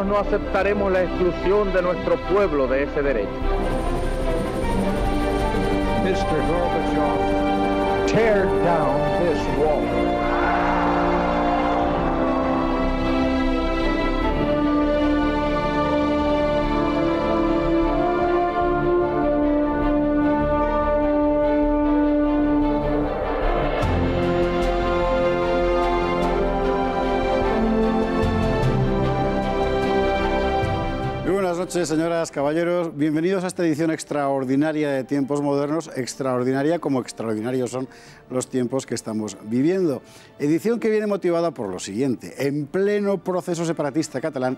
nosotros no aceptaremos la exclusión de nuestro pueblo de ese derecho. Mr. Gorbachev, tear down this wall. Buenas noches, señoras, caballeros. Bienvenidos a esta edición extraordinaria de Tiempos Modernos, extraordinaria como extraordinarios son los tiempos que estamos viviendo. Edición que viene motivada por lo siguiente. En pleno proceso separatista catalán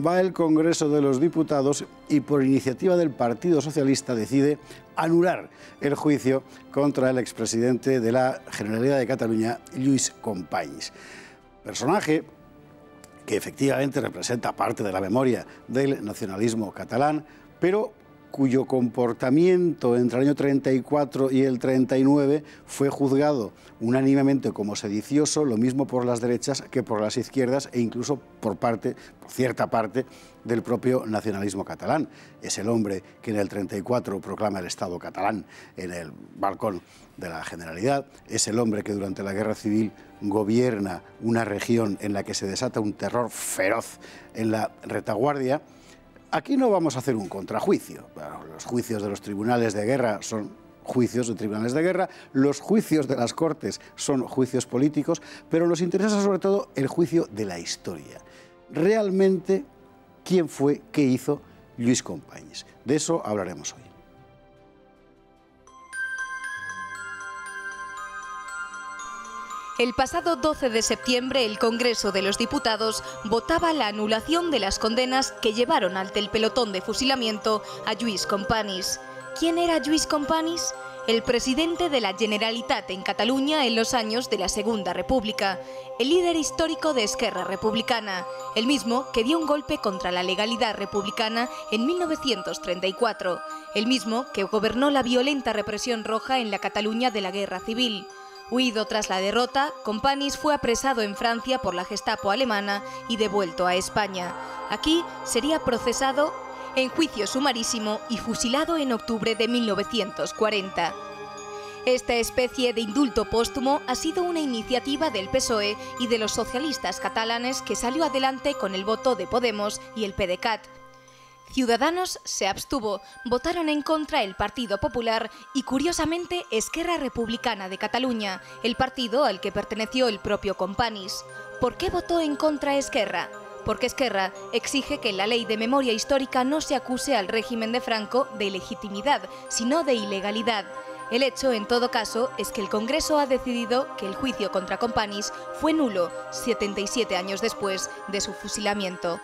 va el Congreso de los Diputados y por iniciativa del Partido Socialista decide anular el juicio contra el expresidente de la Generalitat de Cataluña, Lluís Companys. Personaje que efectivamente representa parte de la memoria del nacionalismo catalán, pero cuyo comportamiento entre el año 34 y el 39 fue juzgado unánimemente como sedicioso, lo mismo por las derechas que por las izquierdas e incluso por cierta parte del propio nacionalismo catalán. Es el hombre que en el 34 proclama el Estado catalán en el balcón de la Generalitat, es el hombre que durante la Guerra Civil gobierna una región en la que se desata un terror feroz en la retaguardia. Aquí no vamos a hacer un contrajuicio. Los juicios de los tribunales de guerra son juicios de tribunales de guerra, los juicios de las Cortes son juicios políticos, pero nos interesa sobre todo el juicio de la historia. Realmente, ¿quién fue, qué hizo Lluís Companys? De eso hablaremos hoy. El pasado 12 de septiembre, el Congreso de los Diputados votaba la anulación de las condenas que llevaron ante el pelotón de fusilamiento a Lluís Companys. ¿Quién era Lluís Companys? El presidente de la Generalitat en Cataluña en los años de la Segunda República, el líder histórico de Esquerra Republicana, el mismo que dio un golpe contra la legalidad republicana en 1934, el mismo que gobernó la violenta represión roja en la Cataluña de la Guerra Civil. Huido tras la derrota, Companys fue apresado en Francia por la Gestapo alemana y devuelto a España. Aquí sería procesado en juicio sumarísimo y fusilado en octubre de 1940. Esta especie de indulto póstumo ha sido una iniciativa del PSOE y de los socialistas catalanes que salió adelante con el voto de Podemos y el PDeCAT. Ciudadanos se abstuvo, votaron en contra el Partido Popular y, curiosamente, Esquerra Republicana de Cataluña, el partido al que perteneció el propio Companys. ¿Por qué votó en contra Esquerra? Porque Esquerra exige que en la ley de memoria histórica no se acuse al régimen de Franco de ilegitimidad, sino de ilegalidad. El hecho, en todo caso, es que el Congreso ha decidido que el juicio contra Companys fue nulo 77 años después de su fusilamiento.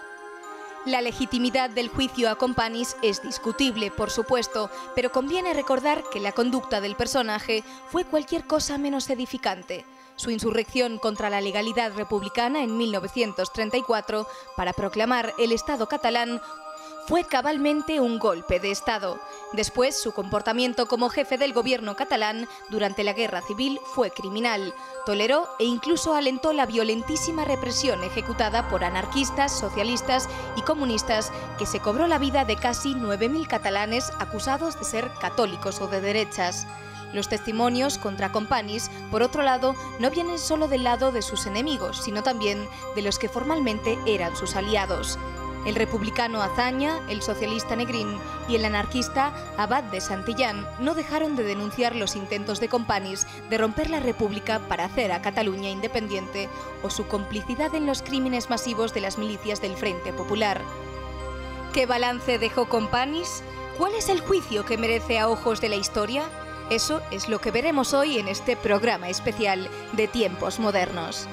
La legitimidad del juicio a Companys es discutible, por supuesto, pero conviene recordar que la conducta del personaje fue cualquier cosa menos edificante. Su insurrección contra la legalidad republicana en 1934 para proclamar el Estado catalán fue cabalmente un golpe de Estado. Después, su comportamiento como jefe del gobierno catalán durante la Guerra Civil fue criminal. Toleró e incluso alentó la violentísima represión ejecutada por anarquistas, socialistas y comunistas que se cobró la vida de casi 9.000 catalanes acusados de ser católicos o de derechas. Los testimonios contra Companys, por otro lado, no vienen solo del lado de sus enemigos, sino también de los que formalmente eran sus aliados. El republicano Azaña, el socialista Negrín y el anarquista Abad de Santillán no dejaron de denunciar los intentos de Companys de romper la República para hacer a Cataluña independiente o su complicidad en los crímenes masivos de las milicias del Frente Popular. ¿Qué balance dejó Companys? ¿Cuál es el juicio que merece a ojos de la historia? Eso es lo que veremos hoy en este programa especial de Tiempos Modernos.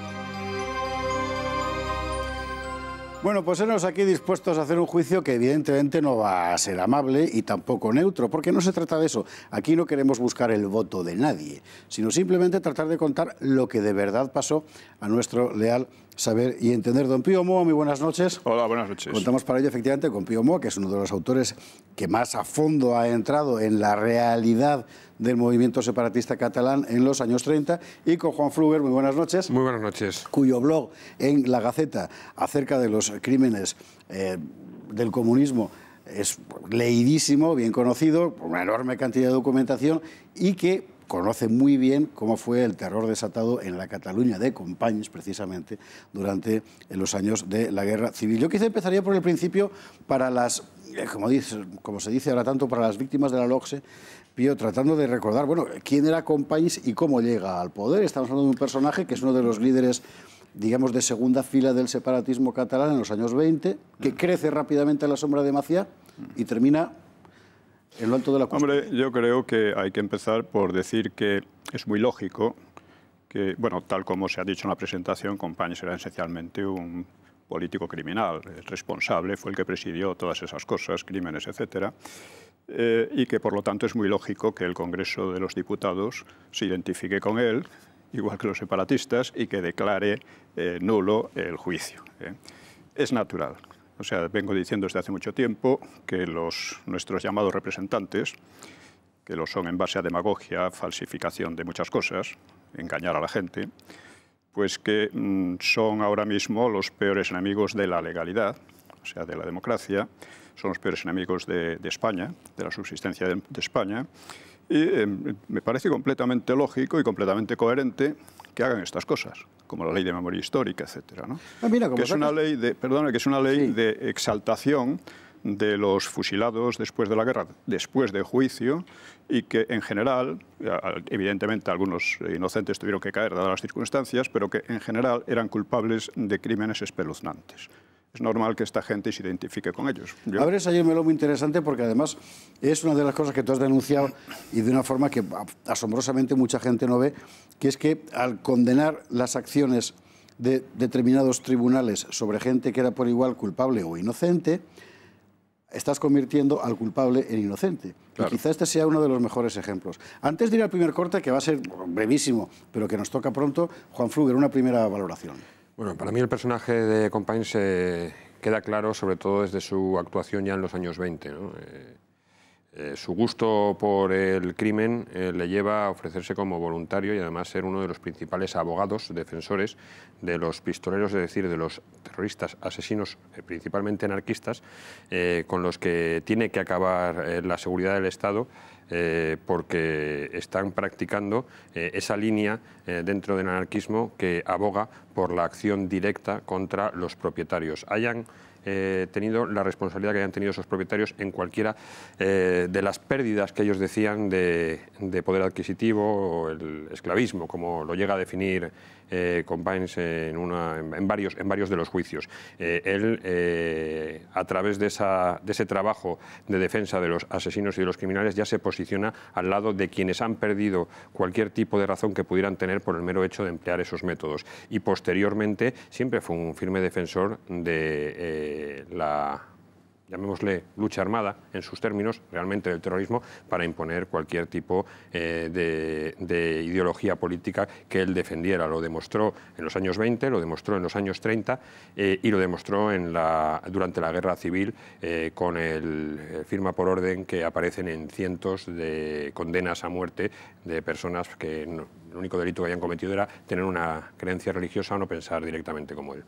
Bueno, pues hemos aquí dispuestos a hacer un juicio que evidentemente no va a ser amable y tampoco neutro, porque no se trata de eso. Aquí no queremos buscar el voto de nadie, sino simplemente tratar de contar lo que de verdad pasó a nuestro leal saber y entender. Don Pío Moa, muy buenas noches. Hola, buenas noches. Contamos para ello efectivamente con Pío Moa, que es uno de los autores que más a fondo ha entrado en la realidad del movimiento separatista catalán en los años 30, y con Juan Fruguer, muy buenas noches. Muy buenas noches. Cuyo blog en La Gaceta acerca de los crímenes del comunismo es leidísimo, bien conocido, una enorme cantidad de documentación, y que conoce muy bien cómo fue el terror desatado en la Cataluña de Companys, precisamente, durante los años de la Guerra Civil. Yo quizá empezaría por el principio para las, como se dice ahora tanto, para las víctimas de la LOCSE, Pío, tratando de recordar, bueno, quién era Companys y cómo llega al poder. Estamos hablando de un personaje que es uno de los líderes, digamos, de segunda fila del separatismo catalán en los años 20, que crece rápidamente a la sombra de Macià y termina en lo alto de la cuesta. Hombre, yo creo que hay que empezar por decir que es muy lógico que, bueno, tal como se ha dicho en la presentación, Companys era esencialmente un político criminal. El responsable fue el que presidió todas esas cosas, crímenes, etcétera, y que, por lo tanto, es muy lógico que el Congreso de los Diputados se identifique con él, igual que los separatistas, y que declare nulo el juicio. Es natural. O sea, vengo diciendo desde hace mucho tiempo que nuestros llamados representantes, que lo son en base a demagogia, falsificación de muchas cosas, engañar a la gente, pues que son ahora mismo los peores enemigos de la legalidad, o sea, de la democracia, son los peores enemigos de España, de la subsistencia de España, y me parece completamente lógico y completamente coherente que hagan estas cosas, como la ley de memoria histórica, etcétera, ¿no? Que es una ley de exaltación de los fusilados después de la guerra, después de juicio, y que en general, evidentemente algunos inocentes tuvieron que caer dadas las circunstancias, pero que en general eran culpables de crímenes espeluznantes. Es normal que esta gente se identifique con ellos. Abres ayer un melón muy interesante, porque además es una de las cosas que tú has denunciado, y de una forma que asombrosamente mucha gente no ve, que es que al condenar las acciones de determinados tribunales sobre gente que era por igual culpable o inocente, estás convirtiendo al culpable en inocente. Claro. Y quizá este sea uno de los mejores ejemplos. Antes de ir al primer corte, que va a ser brevísimo, pero que nos toca pronto, Juan Fruguer, una primera valoración. Bueno, para mí el personaje de Companys queda claro, sobre todo desde su actuación ya en los años 20, ¿no? Su gusto por el crimen le lleva a ofrecerse como voluntario y además ser uno de los principales abogados, defensores de los pistoleros, es decir, de los terroristas, asesinos, principalmente anarquistas, con los que tiene que acabar la seguridad del Estado, porque están practicando esa línea dentro del anarquismo que aboga por la acción directa contra los propietarios. Hayan tenido la responsabilidad que hayan tenido esos propietarios en cualquiera de las pérdidas que ellos decían de poder adquisitivo o el esclavismo, como lo llega a definir Companys en varios de los juicios. Él, a través de ese trabajo de defensa de los asesinos y de los criminales, ya se posiciona al lado de quienes han perdido cualquier tipo de razón que pudieran tener por el mero hecho de emplear esos métodos. Y posteriormente siempre fue un firme defensor de la, llamémosle, lucha armada, en sus términos, realmente del terrorismo, para imponer cualquier tipo de ideología política que él defendiera. Lo demostró en los años 20, lo demostró en los años 30 y lo demostró durante la Guerra Civil con el firma por orden que aparecen en cientos de condenas a muerte de personas que el único delito que habían cometido era tener una creencia religiosa o no pensar directamente como él.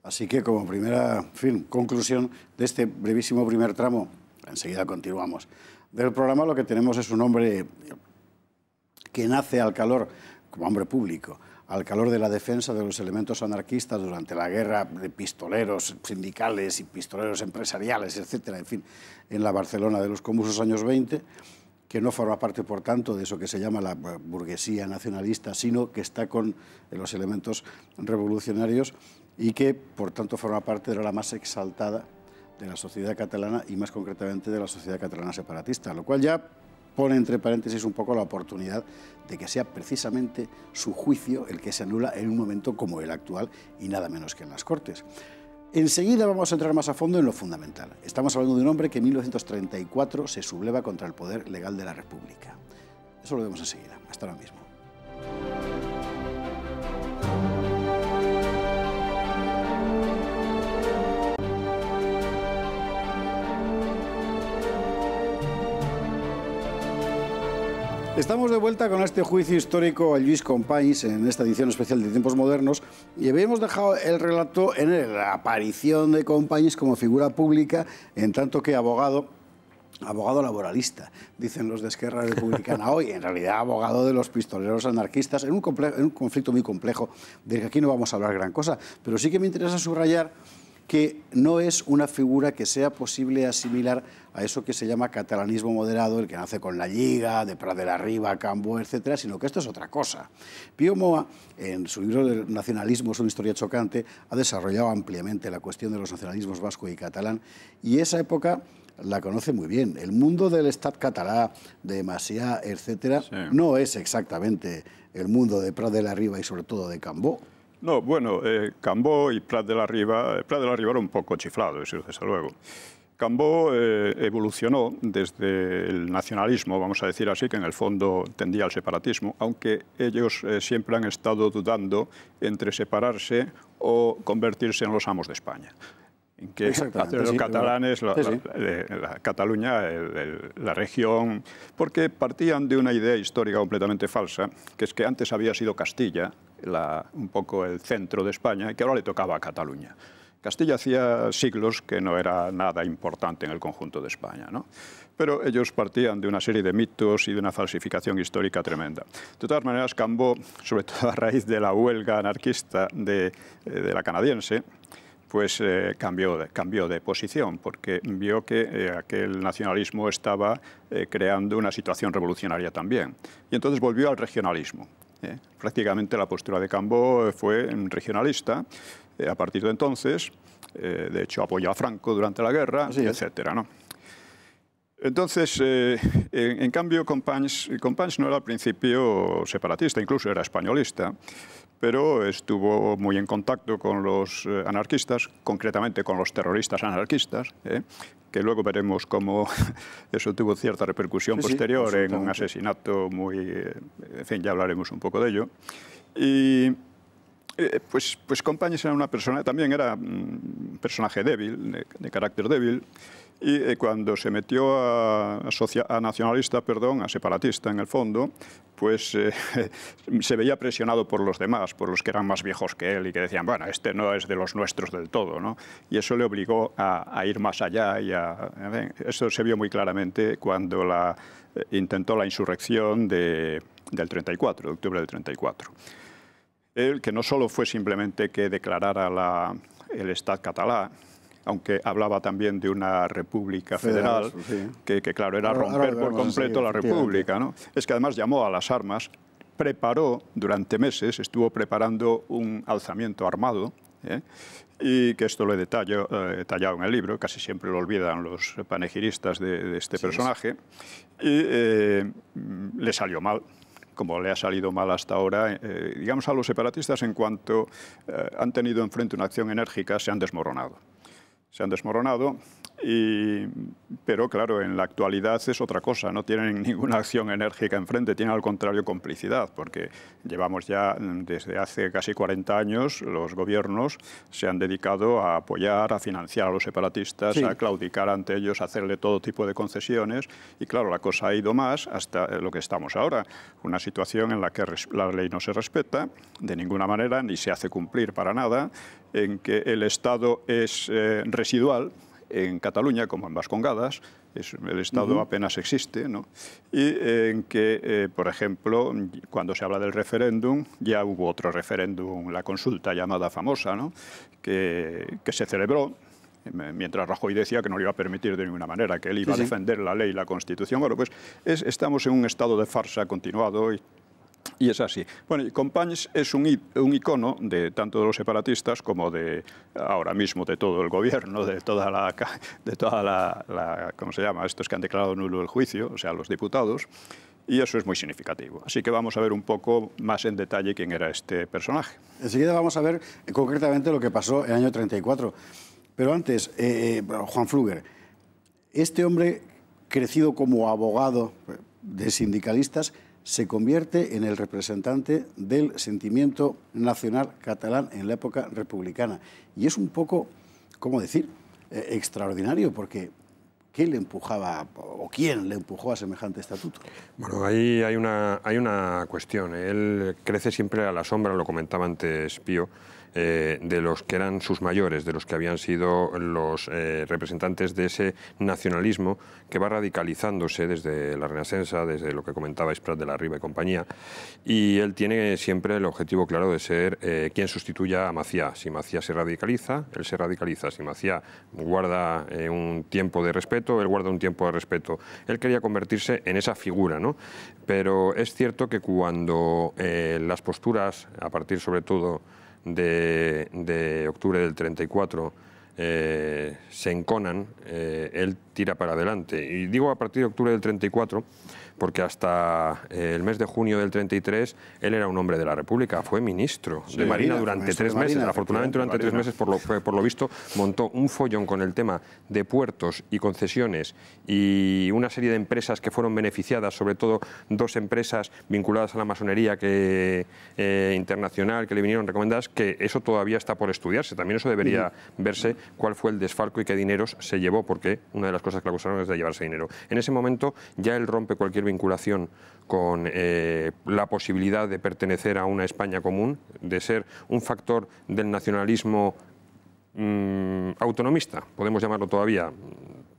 Así que, como primera conclusión de este brevísimo primer tramo, enseguida continuamos, del programa, lo que tenemos es un hombre que nace al calor, como hombre público, al calor de la defensa de los elementos anarquistas durante la guerra de pistoleros sindicales y pistoleros empresariales, etcétera, en fin, en la Barcelona de los convulsos años 20, que no forma parte, por tanto, de eso que se llama la burguesía nacionalista, sino que está con los elementos revolucionarios y que, por tanto, forma parte de la más exaltada de la sociedad catalana y, más concretamente, de la sociedad catalana separatista, lo cual ya pone entre paréntesis un poco la oportunidad de que sea precisamente su juicio el que se anula en un momento como el actual y nada menos que en las Cortes. Enseguida vamos a entrar más a fondo en lo fundamental. Estamos hablando de un hombre que en 1934 se subleva contra el poder legal de la República. Eso lo vemos enseguida. Hasta ahora mismo. Estamos de vuelta con este juicio histórico a Lluís Companys en esta edición especial de Tiempos Modernos y habíamos dejado el relato en la aparición de Companys como figura pública en tanto que abogado laboralista, dicen los de Esquerra Republicana hoy, en realidad abogado de los pistoleros anarquistas en un conflicto muy complejo del que aquí no vamos a hablar gran cosa, pero sí que me interesa subrayar que no es una figura que sea posible asimilar a eso que se llama catalanismo moderado, el que nace con la Lliga, de Prat de la Riba, Cambó, etcétera, sino que esto es otra cosa. Pío Moa, en su libro del Nacionalismo, es una historia chocante, ha desarrollado ampliamente la cuestión de los nacionalismos vasco y catalán, y esa época la conoce muy bien. El mundo del Estat català, de Macià, etcétera, sí, no es exactamente el mundo de Prat de la Riba y sobre todo de Cambó. No, bueno, Cambó y Prat de la Riba era un poco chiflado, eso desde luego. Cambó evolucionó desde el nacionalismo, vamos a decir así, que en el fondo tendía al separatismo, aunque ellos siempre han estado dudando entre separarse o convertirse en los amos de España. En que los catalanes, la Cataluña, la región, porque partían de una idea histórica completamente falsa, que es que antes había sido Castilla, un poco el centro de España, y que ahora le tocaba a Cataluña. Castilla hacía siglos que no era nada importante en el conjunto de España, ¿no? Pero ellos partían de una serie de mitos y de una falsificación histórica tremenda. De todas maneras, Cambó, sobre todo a raíz de la huelga anarquista de la canadiense, pues cambió de posición, porque vio que aquel nacionalismo estaba creando una situación revolucionaria también. Y entonces volvió al regionalismo. Prácticamente la postura de Cambó fue regionalista a partir de entonces. De hecho, apoyó a Franco durante la guerra, etcétera, ¿no? Entonces, en cambio, Companys no era al principio separatista, incluso era españolista, pero estuvo muy en contacto con los anarquistas, concretamente con los terroristas anarquistas, que luego veremos cómo eso tuvo cierta repercusión posterior en un asesinato muy... en fin, ya hablaremos un poco de ello. Y pues Companys era una persona, también era un personaje débil, de carácter débil, y cuando se metió a nacionalista, perdón, a separatista en el fondo, pues se veía presionado por los demás, por los que eran más viejos que él y que decían, bueno, este no es de los nuestros del todo, ¿no? Y eso le obligó a ir más allá y eso se vio muy claramente cuando intentó la insurrección del 34, de octubre del 34. Él, que no solo fue simplemente que declarara el Estat català, aunque hablaba también de una república federal, que claro, era romper por completo la república, ¿no? Es que además llamó a las armas, preparó durante meses, estuvo preparando un alzamiento armado, y que esto lo he detallado en el libro, casi siempre lo olvidan los panegiristas de este personaje, y le salió mal, como le ha salido mal hasta ahora, digamos, a los separatistas en cuanto han tenido enfrente una acción enérgica, se han desmoronado. Se han desmoronado, pero claro, en la actualidad es otra cosa, no tienen ninguna acción enérgica enfrente, tienen al contrario complicidad, porque llevamos ya desde hace casi 40 años, los gobiernos se han dedicado a apoyar, a financiar a los separatistas, a claudicar ante ellos, a hacerle todo tipo de concesiones, y claro, la cosa ha ido más hasta lo que estamos ahora, una situación en la que la ley no se respeta de ninguna manera, ni se hace cumplir para nada, en que el Estado es residual en Cataluña, como en Vascongadas, el Estado apenas existe, ¿no? Y en que, por ejemplo, cuando se habla del referéndum, ya hubo otro referéndum, la consulta llamada famosa, ¿no? que se celebró, mientras Rajoy decía que no lo iba a permitir de ninguna manera, que él iba a defender la ley y la Constitución. Bueno, pues estamos en un estado de farsa continuado y es así. Bueno, y Companys es un icono de tanto de los separatistas como de ahora mismo de todo el gobierno, de toda la ¿cómo se llama? Estos que han declarado nulo el juicio, o sea, los diputados, y eso es muy significativo. Así que vamos a ver un poco más en detalle quién era este personaje. Enseguida vamos a ver concretamente lo que pasó en el año 34. Pero antes, Juan Fruguer, este hombre crecido como abogado de sindicalistas se convierte en el representante del sentimiento nacional catalán en la época republicana. Y es un poco, ¿cómo decir?, extraordinario, porque ¿Qué le empujaba o quién le empujó a semejante estatuto? Bueno, ahí hay una cuestión. Él crece siempre a la sombra, lo comentaba antes Pío, de los que eran sus mayores, de los que habían sido los representantes de ese nacionalismo que va radicalizándose desde la Renacença, desde lo que comentaba Prat de la Riba y compañía, y él tiene siempre el objetivo claro de ser quien sustituya a Macià. Si Macià se radicaliza, él se radicaliza. Si Macià guarda un tiempo de respeto, él guarda un tiempo de respeto. Él quería convertirse en esa figura, ¿no? Pero es cierto que cuando las posturas, a partir sobre todo de octubre del 34, se enconan, él tira para adelante. Y digo a partir de octubre del 34 porque hasta el mes de junio del 33 él era un hombre de la República, fue ministro de Marina durante 3 meses. Afortunadamente durante 3 meses, por lo visto, montó un follón con el tema de puertos y concesiones y una serie de empresas que fueron beneficiadas, sobre todo 2 empresas vinculadas a la masonería internacional que le vinieron recomendadas, que eso todavía está por estudiarse. También eso debería verse cuál fue el desfalco y qué dineros se llevó, porque una de las cosas que le acusaron es de llevarse dinero. En ese momento ya él rompe cualquier vinculación con la posibilidad de pertenecer a una España común, de ser un factor del nacionalismo autonomista, podemos llamarlo todavía.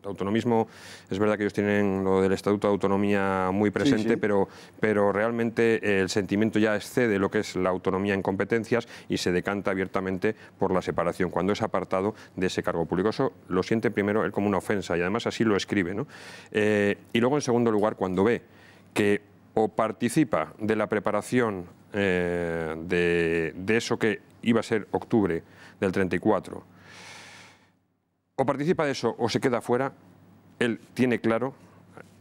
Autonomismo, es verdad que ellos tienen lo del Estatuto de Autonomía muy presente, sí, sí. Pero realmente el sentimiento ya excede lo que es la autonomía en competencias y se decanta abiertamente por la separación, cuando es apartado de ese cargo público. Eso lo siente primero él como una ofensa y además así lo escribe, ¿no? Y luego, en segundo lugar, cuando ve que o participa de la preparación de eso que iba a ser octubre del 34, o participa de eso o se queda fuera, él tiene claro,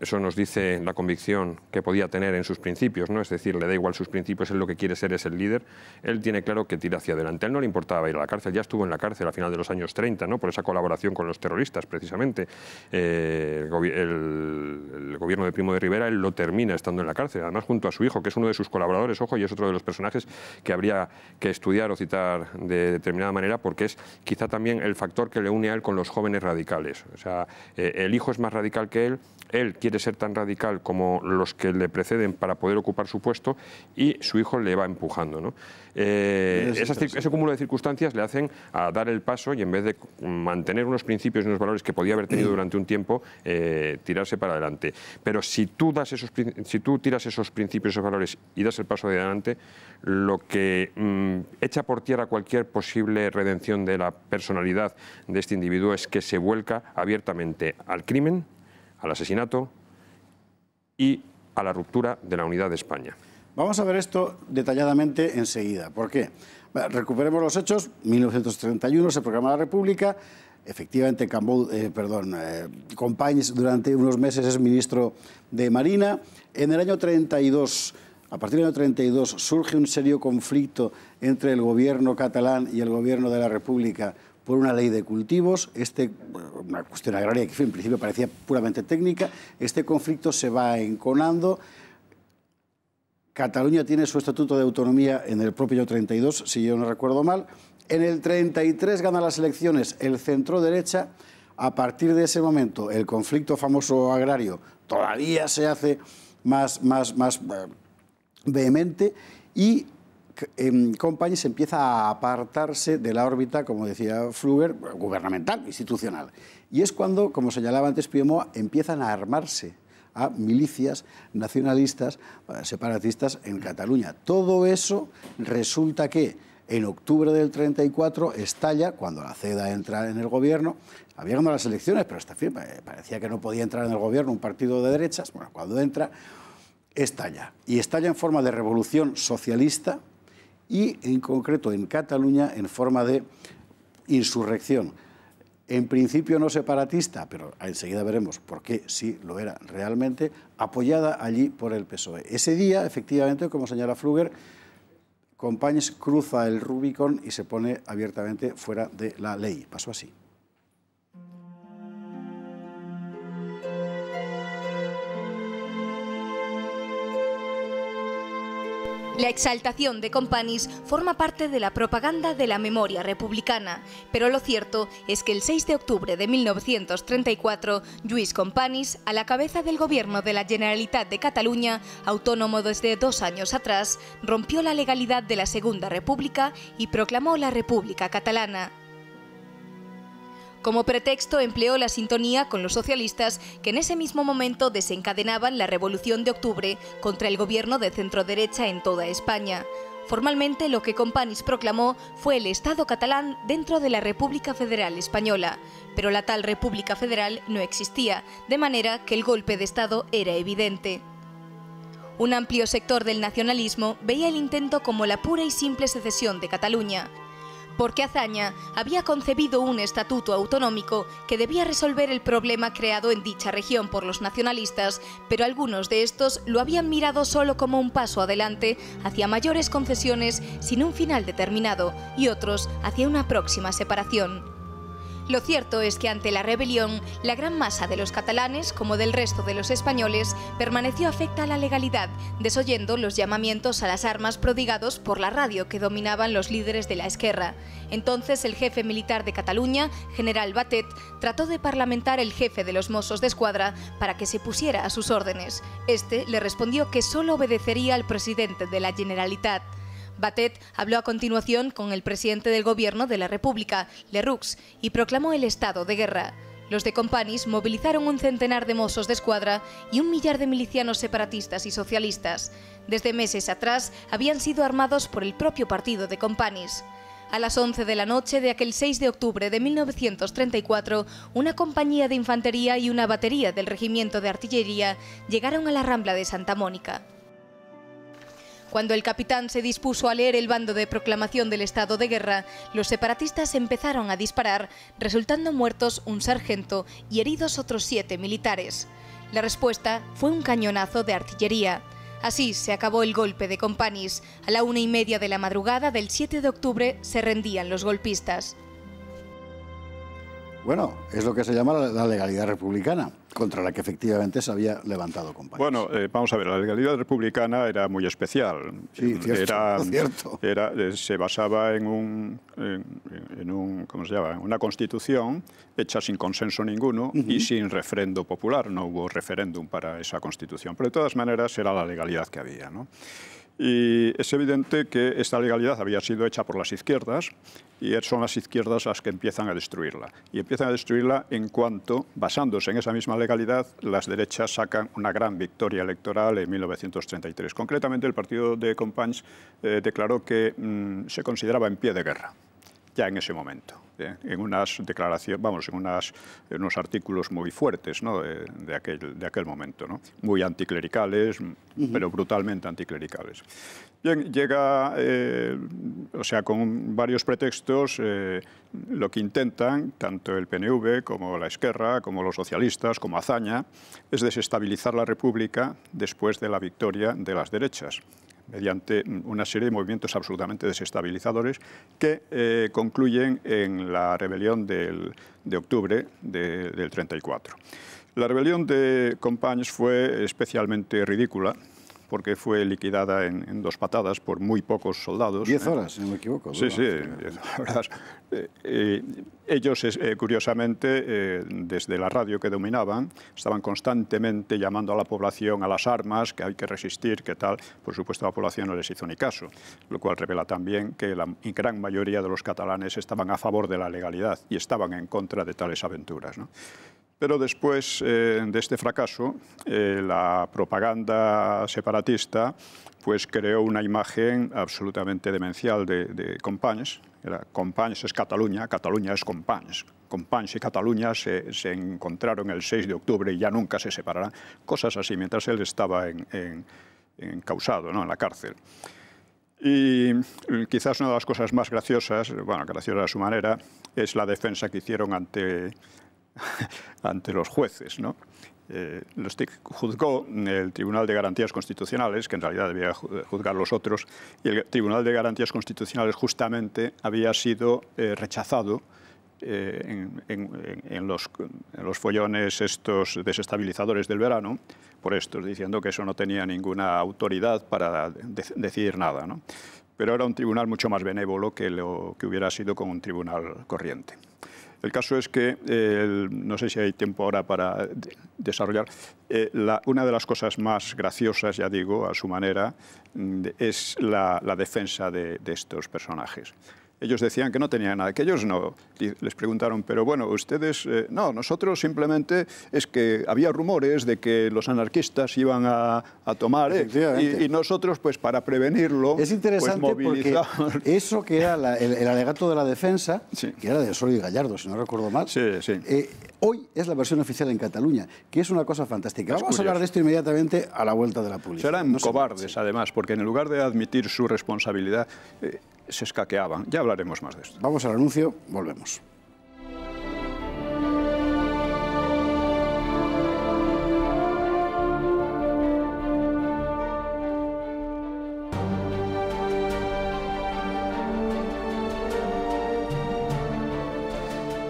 eso nos dice la convicción que podía tener en sus principios, ¿no? Es decir, le da igual sus principios, él lo que quiere ser es el líder, él tiene claro que tira hacia adelante. A él no le importaba ir a la cárcel, ya estuvo en la cárcel a final de los años 30, ¿no? Por esa colaboración con los terroristas, precisamente. El gobierno de Primo de Rivera, él lo termina estando en la cárcel, además junto a su hijo, que es uno de sus colaboradores, ojo, y es otro de los personajes que habría que estudiar o citar de determinada manera, porque es quizá también el factor que le une a él con los jóvenes radicales. O sea, el hijo es más radical que él quiere ser tan radical como los que le preceden para poder ocupar su puesto y su hijo le va empujando, ¿no? Ese cúmulo de circunstancias le hacen a dar el paso y en vez de mantener unos principios y unos valores que podía haber tenido durante un tiempo, tirarse para adelante. Pero si tú tiras esos principios, esos valores y das el paso de adelante, lo que echa por tierra cualquier posible redención de la personalidad de este individuo es que se vuelca abiertamente al crimen, al asesinato y a la ruptura de la unidad de España. Vamos a ver esto detalladamente enseguida. ¿Por qué? Recuperemos los hechos. 1931 se proclama la República. Efectivamente, Companys durante unos meses es ministro de Marina. En el año 32, a partir del año 32, surge un serio conflicto entre el gobierno catalán y el gobierno de la República por una ley de cultivos, una cuestión agraria que en principio parecía puramente técnica. Este conflicto se va enconando. Cataluña tiene su estatuto de autonomía en el propio año 32, si yo no recuerdo mal. En el 33 gana las elecciones el centro-derecha. A partir de ese momento, el conflicto famoso agrario todavía se hace más vehemente y Companys empieza a apartarse de la órbita, como decía Pfluger, gubernamental, institucional. Y es cuando, como señalaba antes Piemoa, empiezan a armarse a milicias nacionalistas, separatistas en Cataluña. Todo eso resulta que en octubre del 34 estalla, cuando la CEDA entra en el gobierno. Había ganado las elecciones, pero hasta fin parecía que no podía entrar en el gobierno un partido de derechas. Bueno, cuando entra, estalla. Y estalla en forma de revolución socialista y, en concreto, en Cataluña, en forma de insurrección. En principio no separatista, pero enseguida veremos por qué sí lo era realmente, apoyada allí por el PSOE. Ese día, efectivamente, como señala Pfluger, Companys cruza el Rubicón y se pone abiertamente fuera de la ley. Pasó así. La exaltación de Companys forma parte de la propaganda de la memoria republicana, pero lo cierto es que el 6 de octubre de 1934, Lluís Companys, a la cabeza del gobierno de la Generalitat de Cataluña, autónomo desde 2 años atrás, rompió la legalidad de la Segunda República y proclamó la República Catalana. Como pretexto empleó la sintonía con los socialistas que en ese mismo momento desencadenaban la Revolución de Octubre contra el gobierno de centroderecha en toda España. Formalmente lo que Companys proclamó fue el Estado catalán dentro de la República Federal Española, pero la tal República Federal no existía, de manera que el golpe de Estado era evidente. Un amplio sector del nacionalismo veía el intento como la pura y simple secesión de Cataluña, porque Azaña había concebido un estatuto autonómico que debía resolver el problema creado en dicha región por los nacionalistas, pero algunos de estos lo habían mirado solo como un paso adelante hacia mayores concesiones sin un final determinado y otros hacia una próxima separación. Lo cierto es que ante la rebelión, la gran masa de los catalanes, como del resto de los españoles, permaneció afecta a la legalidad, desoyendo los llamamientos a las armas prodigados por la radio que dominaban los líderes de la Esquerra. Entonces el jefe militar de Cataluña, general Batet, trató de parlamentar el jefe de los Mossos d'Esquadra para que se pusiera a sus órdenes. Este le respondió que solo obedecería al presidente de la Generalitat. Batet habló a continuación con el presidente del gobierno de la República, Lerroux, y proclamó el estado de guerra. Los de Companys movilizaron un centenar de Mossos d'Esquadra y 1 millar de milicianos separatistas y socialistas. Desde meses atrás habían sido armados por el propio partido de Companys. A las 11 de la noche de aquel 6 de octubre de 1934, una compañía de infantería y una batería del regimiento de artillería llegaron a la Rambla de Santa Mónica. Cuando el capitán se dispuso a leer el bando de proclamación del estado de guerra, los separatistas empezaron a disparar, resultando muertos un sargento y heridos otros 7 militares. La respuesta fue un cañonazo de artillería. Así se acabó el golpe de Companys. A la 1:30 de la madrugada del 7 de octubre se rendían los golpistas. Bueno, es lo que se llama la legalidad republicana, contra la que efectivamente se había levantado Companys. Bueno, vamos a ver, la legalidad republicana era muy especial. Sí, cierto. Se basaba en ¿cómo se llama? Una constitución hecha sin consenso ninguno y sin refrendo popular. No hubo referéndum para esa constitución, pero de todas maneras era la legalidad que había, ¿no? Y es evidente que esta legalidad había sido hecha por las izquierdas y son las izquierdas las que empiezan a destruirla. Y empiezan a destruirla en cuanto, basándose en esa misma legalidad, las derechas sacan una gran victoria electoral en 1933. Concretamente, el partido de Companys declaró que se consideraba en pie de guerra, ya en ese momento, en unas declaraciones, en unos artículos muy fuertes, ¿no? de aquel momento, ¿no? Muy anticlericales, pero brutalmente anticlericales. Bien, llega, con varios pretextos, lo que intentan, tanto el PNV como la Esquerra, como los socialistas, como Azaña, es desestabilizar la República después de la victoria de las derechas, mediante una serie de movimientos absolutamente desestabilizadores que concluyen en la rebelión de octubre del 34. La rebelión de Companys fue especialmente ridícula, porque fue liquidada en 2 patadas por muy pocos soldados. 10 horas, si no me equivoco. Sí, 10 horas. Ellos, curiosamente, desde la radio que dominaban, estaban constantemente llamando a la población a las armas, que hay que resistir, que tal. Por supuesto, la población no les hizo ni caso, lo cual revela también que la gran mayoría de los catalanes estaban a favor de la legalidad y estaban en contra de tales aventuras, ¿no? Pero después de este fracaso, la propaganda separatista pues creó una imagen absolutamente demencial de Companys. Companys es Cataluña, Cataluña es Companys. Companys y Cataluña se encontraron el 6 de octubre y ya nunca se separarán. Cosas así, mientras él estaba encausado, ¿no? En la cárcel. Y quizás una de las cosas más graciosas, bueno, graciosa a su manera, es la defensa que hicieron ante los jueces, ¿no? Los juzgó el Tribunal de Garantías Constitucionales, que en realidad debía juzgar los otros, y el Tribunal de Garantías Constitucionales justamente había sido rechazado en los follones estos desestabilizadores del verano, por estos, diciendo que eso no tenía ninguna autoridad para decidir nada, ¿no? Pero era un tribunal mucho más benévolo que lo que hubiera sido con un tribunal corriente. El caso es que, no sé si hay tiempo ahora para desarrollar, una de las cosas más graciosas, ya digo, a su manera, es la defensa de estos personajes. Ellos decían que no tenían nada, que ellos no. Y les preguntaron, pero bueno, ustedes... no, nosotros simplemente es que había rumores de que los anarquistas iban a tomar, y nosotros, pues para prevenirlo, es interesante, pues, movilizamos. Porque eso que era el alegato de la defensa, sí, que era de Osorio y Gallardo, si no recuerdo mal, sí, sí. Hoy es la versión oficial en Cataluña, que es una cosa fantástica. Vamos a hablar de esto inmediatamente a la vuelta de la publicidad. Serán cobardes, además, porque en lugar de admitir su responsabilidad, se escaqueaban. Ya hablaremos más de esto. Vamos al anuncio, volvemos.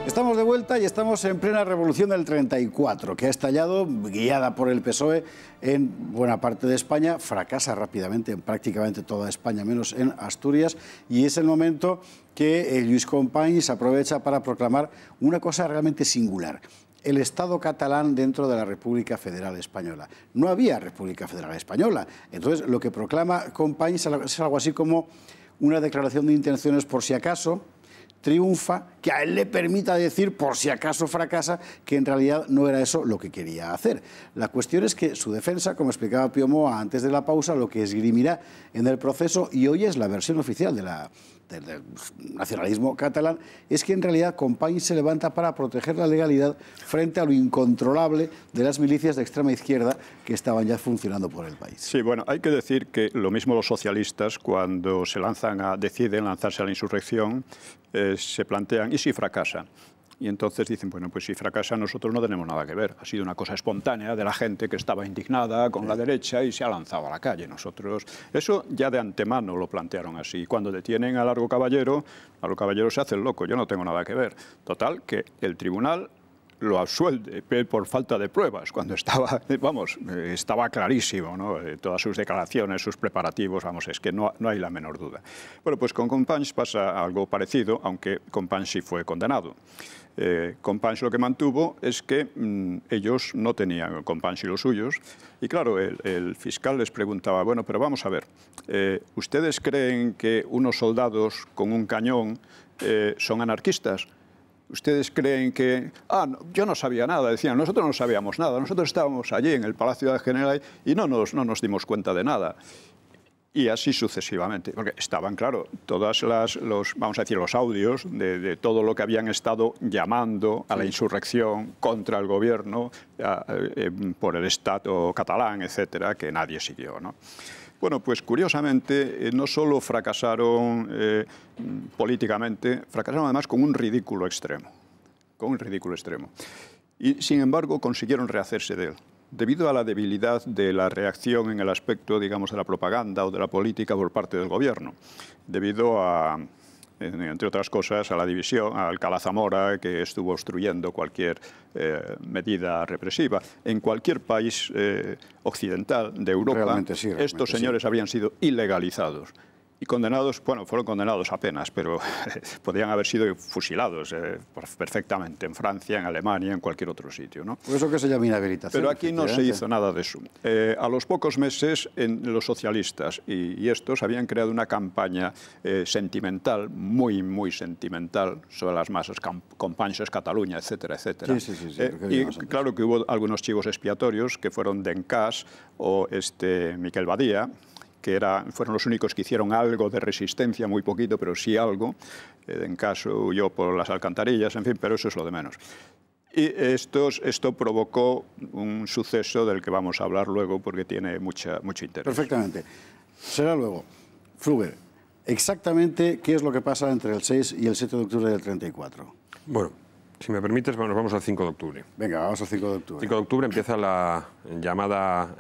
Estamos de vuelta y estamos en plena revolución del 34, que ha estallado, guiada por el PSOE, en buena parte de España, fracasa rápidamente en prácticamente toda España, menos en Asturias, y es el momento que Lluís Companys aprovecha para proclamar una cosa realmente singular: el Estado catalán dentro de la República Federal Española. No había República Federal Española, entonces lo que proclama Companys es algo así como una declaración de intenciones por si acaso triunfa, que a él le permita decir, por si acaso fracasa, que en realidad no era eso lo que quería hacer. La cuestión es que su defensa, como explicaba Pío Moa antes de la pausa, lo que esgrimirá en el proceso, y hoy es la versión oficial del nacionalismo catalán, es que en realidad Companys se levanta para proteger la legalidad frente a lo incontrolable de las milicias de extrema izquierda que estaban ya funcionando por el país. Sí, bueno, hay que decir que lo mismo los socialistas, cuando deciden lanzarse a la insurrección, se plantean, ¿y si fracasa? Y entonces dicen, bueno, pues si fracasa nosotros no tenemos nada que ver. Ha sido una cosa espontánea de la gente que estaba indignada con la derecha y se ha lanzado a la calle. Nosotros, eso ya de antemano lo plantearon así. Cuando detienen a Largo Caballero se hace el loco, yo no tengo nada que ver. Total, que el tribunal lo absuelve por falta de pruebas, cuando estaba clarísimo, ¿no? Todas sus declaraciones, sus preparativos, vamos, es que no hay la menor duda. Bueno, pues con Companys pasa algo parecido, aunque Companys sí fue condenado. Companys lo que mantuvo es que ellos no tenían, Companys y los suyos, y claro, el fiscal les preguntaba, bueno, pero vamos a ver, ¿ustedes creen que unos soldados con un cañón son anarquistas? ¿Ustedes creen que...? No, yo no sabía nada, decían, nosotros no sabíamos nada, nosotros estábamos allí en el Palacio del General y no nos dimos cuenta de nada. Y así sucesivamente, porque estaban, claro, todas vamos a decir, los audios de todo lo que habían estado llamando a la insurrección contra el gobierno por el Estado catalán, etcétera, que nadie siguió, ¿no? Bueno, pues curiosamente no solo fracasaron políticamente, fracasaron además con un ridículo extremo. Y sin embargo consiguieron rehacerse de él. Debido a la debilidad de la reacción en el aspecto, digamos, de la propaganda o de la política por parte del gobierno, debido a, entre otras cosas, a la división, a Alcalá Zamora, que estuvo obstruyendo cualquier medida represiva. En cualquier país occidental de Europa, estos señores habrían sido ilegalizados. Y condenados, bueno, fueron condenados apenas, pero podrían haber sido fusilados perfectamente en Francia, en Alemania, en cualquier otro sitio, ¿no? Por eso que se llama inhabilitación. Pero aquí no se hizo nada de eso. A los pocos meses, los socialistas y estos habían creado una campaña sentimental, muy sentimental, sobre las masas, Companys Cataluña, etcétera, etcétera. Sí. Y claro que hubo algunos chivos expiatorios, que fueron Dencás o Miquel Badía, que fueron los únicos que hicieron algo de resistencia, muy poquito, pero sí algo. En caso huyó por las alcantarillas, en fin, pero eso es lo de menos. Y esto provocó un suceso del que vamos a hablar luego porque tiene mucho interés. Perfectamente. Será luego. Fruber, exactamente qué es lo que pasa entre el 6 y el 7 de octubre del 34. Bueno, si me permites, nos vamos al 5 de octubre. Venga, vamos al 5 de octubre. 5 de octubre empieza la llamada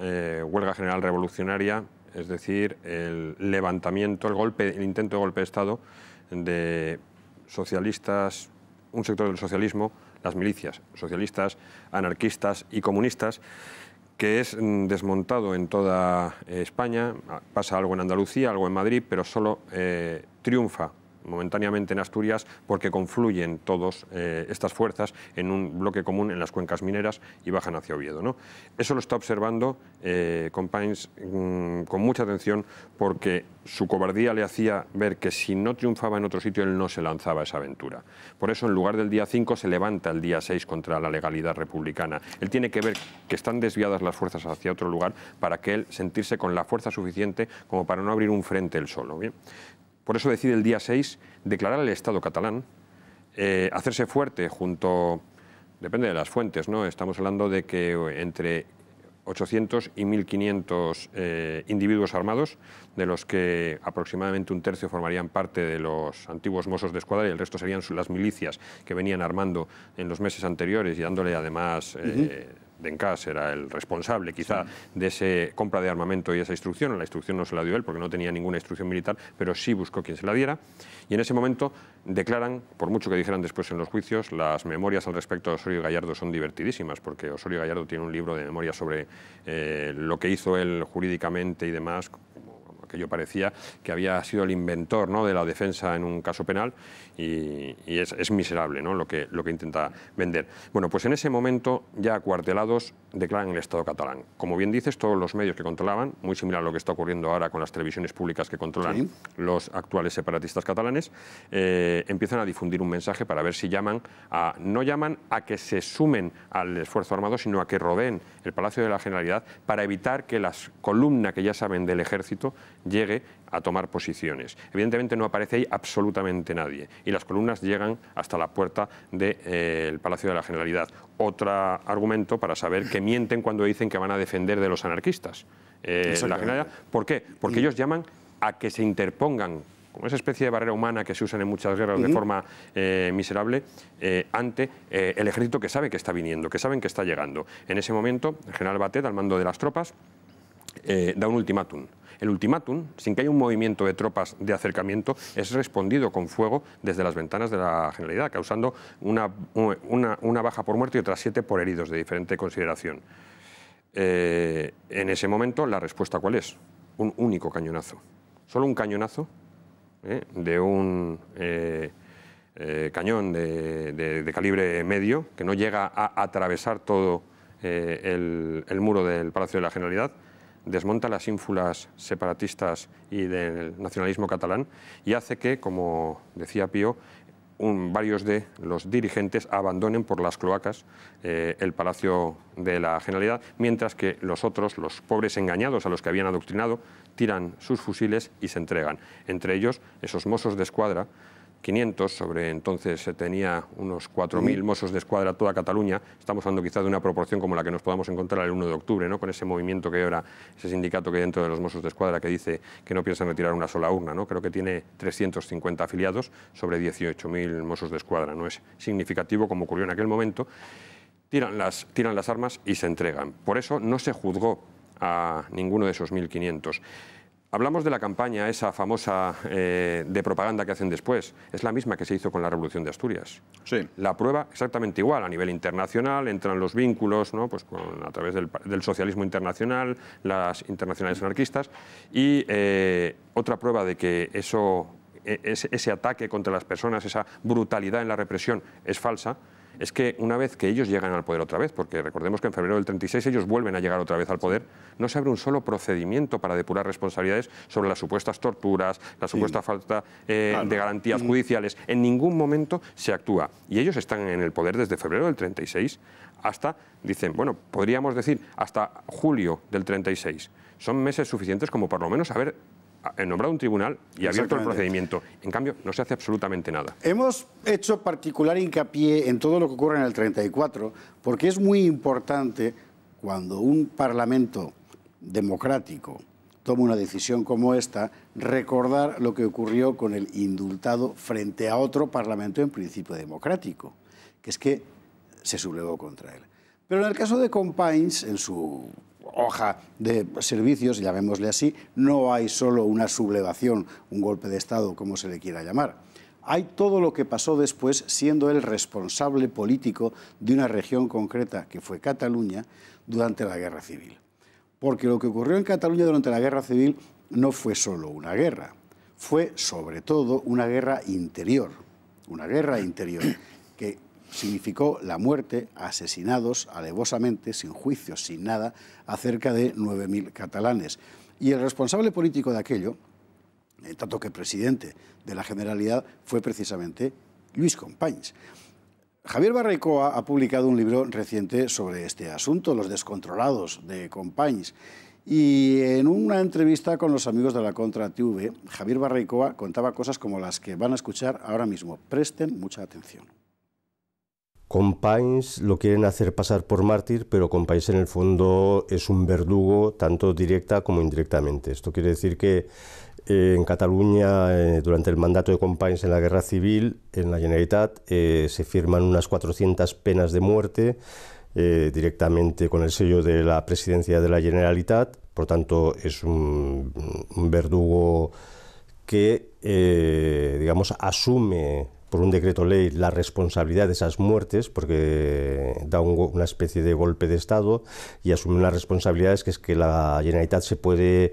huelga general revolucionaria, es decir, el levantamiento, el intento de golpe de Estado de socialistas, un sector del socialismo, las milicias socialistas, anarquistas y comunistas, que es desmontado en toda España. Pasa algo en Andalucía, algo en Madrid, pero solo triunfa momentáneamente en Asturias porque confluyen todas estas fuerzas en un bloque común en las cuencas mineras y bajan hacia Oviedo, ¿no? Eso lo está observando Companys con mucha atención, porque su cobardía le hacía ver que si no triunfaba en otro sitio él no se lanzaba a esa aventura. Por eso, en lugar del día 5 se levanta el día 6 contra la legalidad republicana. Él tiene que ver que están desviadas las fuerzas hacia otro lugar para que él sentirse con la fuerza suficiente como para no abrir un frente él solo, ¿bien? Por eso decide el día 6 declarar el Estado catalán, hacerse fuerte junto, depende de las fuentes, ¿no? Estamos hablando de que entre 800 y 1.500 individuos armados, de los que aproximadamente un tercio formarían parte de los antiguos Mossos de Escuadra y el resto serían las milicias que venían armando en los meses anteriores y dándole además... Dencas era el responsable quizá de esa compra de armamento y esa instrucción. La instrucción no se la dio él porque no tenía ninguna instrucción militar, pero sí buscó quien se la diera. Y en ese momento declaran, por mucho que dijeran después en los juicios, las memorias al respecto de Osorio Gallardo son divertidísimas, porque Osorio Gallardo tiene un libro de memorias sobre lo que hizo él jurídicamente y demás, aquello parecía que había sido el inventor, ¿no?, de la defensa en un caso penal, y es miserable, ¿no?, lo que intenta vender. Bueno, pues en ese momento, ya acuartelados, declaran el Estado catalán. Como bien dices, todos los medios que controlaban, muy similar a lo que está ocurriendo ahora con las televisiones públicas que controlan los actuales separatistas catalanes, empiezan a difundir un mensaje para ver si no llaman a que se sumen al esfuerzo armado, sino a que rodeen el Palacio de la Generalidad para evitar que la columna que ya saben del ejército llegue a tomar posiciones. Evidentemente no aparece ahí absolutamente nadie y las columnas llegan hasta la puerta del Palacio de la Generalidad. Otro argumento para saber que mienten cuando dicen que van a defender de los anarquistas. La Generalidad. ¿Por qué? Porque ellos llaman a que se interpongan, como esa especie de barrera humana que se usan en muchas guerras de forma miserable, ante el ejército que sabe que está viniendo, que saben que está llegando. En ese momento, el general Batet, al mando de las tropas, da un ultimátum. El ultimátum, sin que haya un movimiento de tropas de acercamiento, es respondido con fuego desde las ventanas de la Generalidad, causando una baja por muerte y otras 7 por heridos de diferente consideración. En ese momento, ¿la respuesta cuál es? Un único cañonazo. Solo un cañonazo de un cañón de calibre medio, que no llega a atravesar todo el muro del Palacio de la Generalidad, desmonta las ínfulas separatistas y del nacionalismo catalán y hace que, como decía Pío, varios de los dirigentes abandonen por las cloacas el Palacio de la Generalidad, mientras que los otros, los pobres engañados a los que habían adoctrinado, tiran sus fusiles y se entregan. Entre ellos, esos Mossos de Escuadra, 500, sobre entonces se tenía unos 4.000 Mossos de Escuadra toda Cataluña. Estamos hablando quizá de una proporción como la que nos podamos encontrar el 1 de octubre, ¿no?, con ese movimiento que hay ahora, ese sindicato que hay dentro de los Mossos de Escuadra que dice que no piensan retirar una sola urna, ¿no? Creo que tiene 350 afiliados sobre 18.000 Mossos de Escuadra. No es significativo como ocurrió en aquel momento. Tiran las armas y se entregan. Por eso no se juzgó a ninguno de esos 1.500. Hablamos de la campaña esa famosa de propaganda que hacen después. Es la misma que se hizo con la Revolución de Asturias. Sí. La prueba exactamente igual. A nivel internacional entran los vínculos, ¿no?, pues a través del socialismo internacional, las internacionales anarquistas. Y otra prueba de que ese ataque contra las personas, esa brutalidad en la represión es falsa, es que una vez que ellos llegan al poder otra vez, porque recordemos que en febrero del 36 ellos vuelven a llegar otra vez al poder, no se abre un solo procedimiento para depurar responsabilidades sobre las supuestas torturas, la supuesta falta de garantías judiciales. En ningún momento se actúa. Y ellos están en el poder desde febrero del 36 hasta, dicen, bueno, podríamos decir hasta julio del 36. Son meses suficientes como por lo menos haber nombrado un tribunal y abierto el procedimiento. En cambio, no se hace absolutamente nada. Hemos hecho particular hincapié en todo lo que ocurre en el 34, porque es muy importante cuando un parlamento democrático toma una decisión como esta, recordar lo que ocurrió con el indultado frente a otro parlamento en principio democrático, que es que se sublevó contra él. Pero en el caso de Companys, en su hoja de servicios, llamémosle así, no hay solo una sublevación, un golpe de Estado, como se le quiera llamar. Hay todo lo que pasó después, siendo el responsable político de una región concreta, que fue Cataluña, durante la Guerra Civil. Porque lo que ocurrió en Cataluña durante la Guerra Civil no fue solo una guerra, fue sobre todo una guerra interior que significó la muerte, asesinados alevosamente, sin juicios, sin nada, a cerca de 9.000 catalanes. Y el responsable político de aquello, tanto que presidente de la Generalidad, fue precisamente Lluís Companys. Javier Barraicoa ha publicado un libro reciente sobre este asunto, Los descontrolados de Companys. Y en una entrevista con los amigos de la Contra TV, Javier Barraicoa contaba cosas como las que van a escuchar ahora mismo. Presten mucha atención. Companys lo quieren hacer pasar por mártir, pero Companys en el fondo es un verdugo tanto directa como indirectamente. Esto quiere decir que en Cataluña, durante el mandato de Companys en la Guerra Civil, en la Generalitat, se firman unas 400 penas de muerte directamente con el sello de la presidencia de la Generalitat. Por tanto, es un verdugo que, digamos, asume por un decreto ley la responsabilidad de esas muertes, porque da una especie de golpe de Estado y asume unas responsabilidades, que es que la Generalitat se puede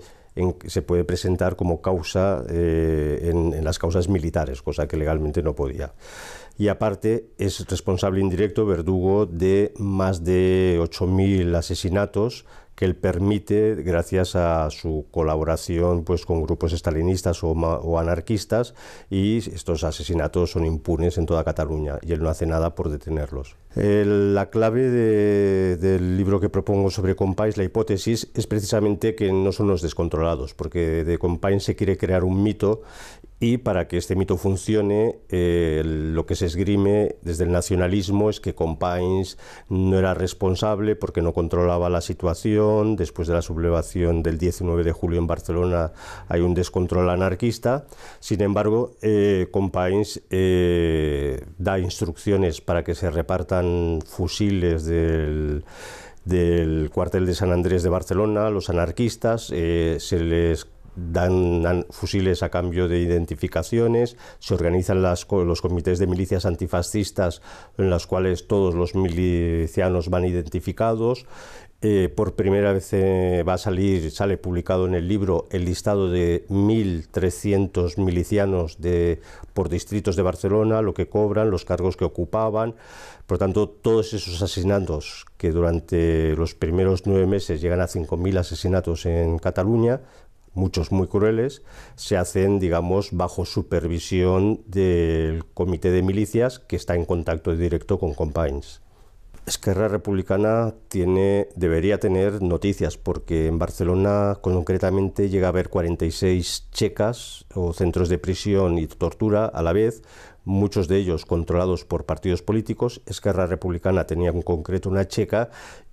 presentar como causa en las causas militares, cosa que legalmente no podía. Y aparte es responsable indirecto, verdugo, de más de 8.000 asesinatos que él permite gracias a su colaboración pues, con grupos estalinistas o anarquistas, y estos asesinatos son impunes en toda Cataluña y él no hace nada por detenerlos. La clave del libro que propongo sobre Companys, la hipótesis, es precisamente que no son los descontrolados, porque de Companys se quiere crear un mito, y para que este mito funcione, lo que se esgrime desde el nacionalismo es que Companys no era responsable porque no controlaba la situación. Después de la sublevación del 19 de julio en Barcelona hay un descontrol anarquista. Sin embargo, Companys da instrucciones para que se repartan fusiles del cuartel de San Andrés de Barcelona a los anarquistas. Se les dan fusiles a cambio de identificaciones, se organizan los comités de milicias antifascistas en los cuales todos los milicianos van identificados. Por primera vez sale publicado en el libro el listado de 1.300 milicianos por distritos de Barcelona, lo que cobran, los cargos que ocupaban. Por tanto, todos esos asesinatos, que durante los primeros 9 meses llegan a 5.000 asesinatos en Cataluña, muchos muy crueles, se hacen, digamos, bajo supervisión del comité de milicias, que está en contacto directo con Companys. Esquerra Republicana debería tener noticias, porque en Barcelona concretamente llega a haber 46 checas o centros de prisión y tortura a la vez, muchos de ellos controlados por partidos políticos. Esquerra Republicana tenía en concreto una checa,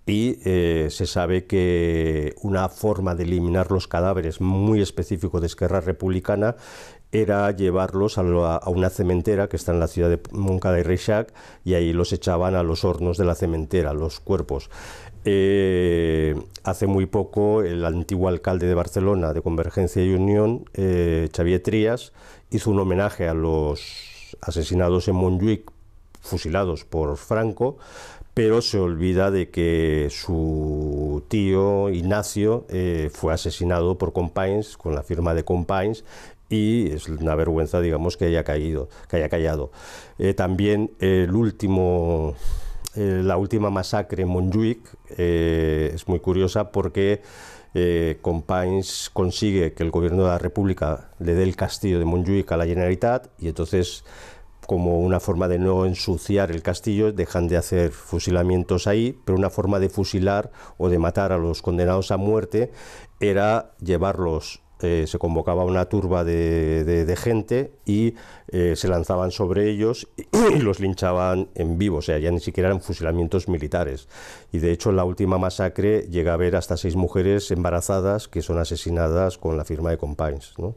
y se sabe que una forma de eliminar los cadáveres muy específico de Esquerra Republicana era llevarlos a una cementera que está en la ciudad de Montcada y Reixac, y ahí los echaban a los hornos de la cementera, los cuerpos. Hace muy poco el antiguo alcalde de Barcelona, de Convergencia y Unión, Xavier Trias, hizo un homenaje a los asesinados en Montjuïc, fusilados por Franco, pero se olvida de que su tío Ignacio fue asesinado por Companys, con la firma de Companys, y es una vergüenza, digamos, que haya callado. También la última masacre en Montjuïc es muy curiosa, porque Companys consigue que el gobierno de la República le dé el castillo de Montjuïc a la Generalitat, y entonces, como una forma de no ensuciar el castillo, dejan de hacer fusilamientos ahí, pero una forma de fusilar o de matar a los condenados a muerte era llevarlos. Se convocaba una turba de gente y se lanzaban sobre ellos y los linchaban en vivo, o sea, ya ni siquiera eran fusilamientos militares. Y de hecho, en la última masacre llega a haber hasta 6 mujeres embarazadas que son asesinadas con la firma de Companys, ¿no?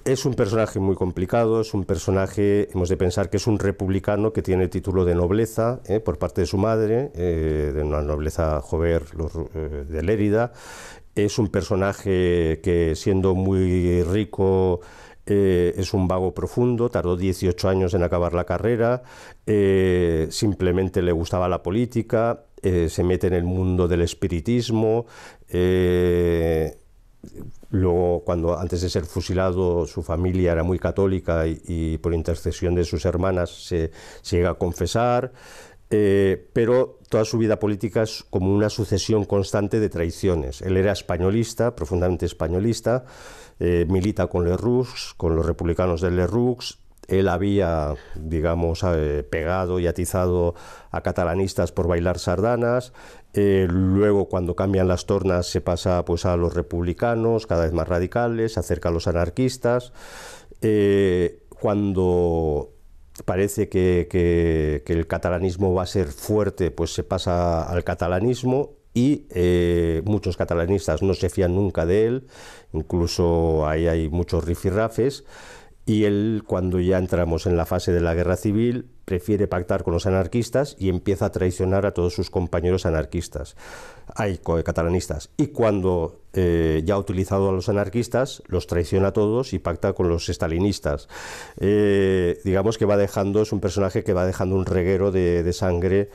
Es un personaje muy complicado, es un personaje, hemos de pensar que es un republicano que tiene título de nobleza por parte de su madre, de una nobleza jover de Lérida. Es un personaje que, siendo muy rico, es un vago profundo, tardó 18 años en acabar la carrera, simplemente le gustaba la política, se mete en el mundo del espiritismo. Luego, antes de ser fusilado, su familia era muy católica y por intercesión de sus hermanas se llega a confesar. Pero toda su vida política es como una sucesión constante de traiciones. Él era españolista, profundamente españolista, milita con Lerroux, con los republicanos de Lerroux. Él había, digamos, pegado y atizado a catalanistas por bailar sardanas. Luego, cuando cambian las tornas, se pasa pues a los republicanos, cada vez más radicales, se acerca a los anarquistas. Cuando parece que el catalanismo va a ser fuerte, pues se pasa al catalanismo y muchos catalanistas no se fían nunca de él, incluso ahí hay muchos rifirrafes. Y él, cuando ya entramos en la fase de la guerra civil, prefiere pactar con los anarquistas y empieza a traicionar a todos sus compañeros anarquistas, catalanistas. Y cuando ya ha utilizado a los anarquistas, los traiciona a todos y pacta con los estalinistas. Digamos que va dejando, es un personaje que va dejando un reguero de sangre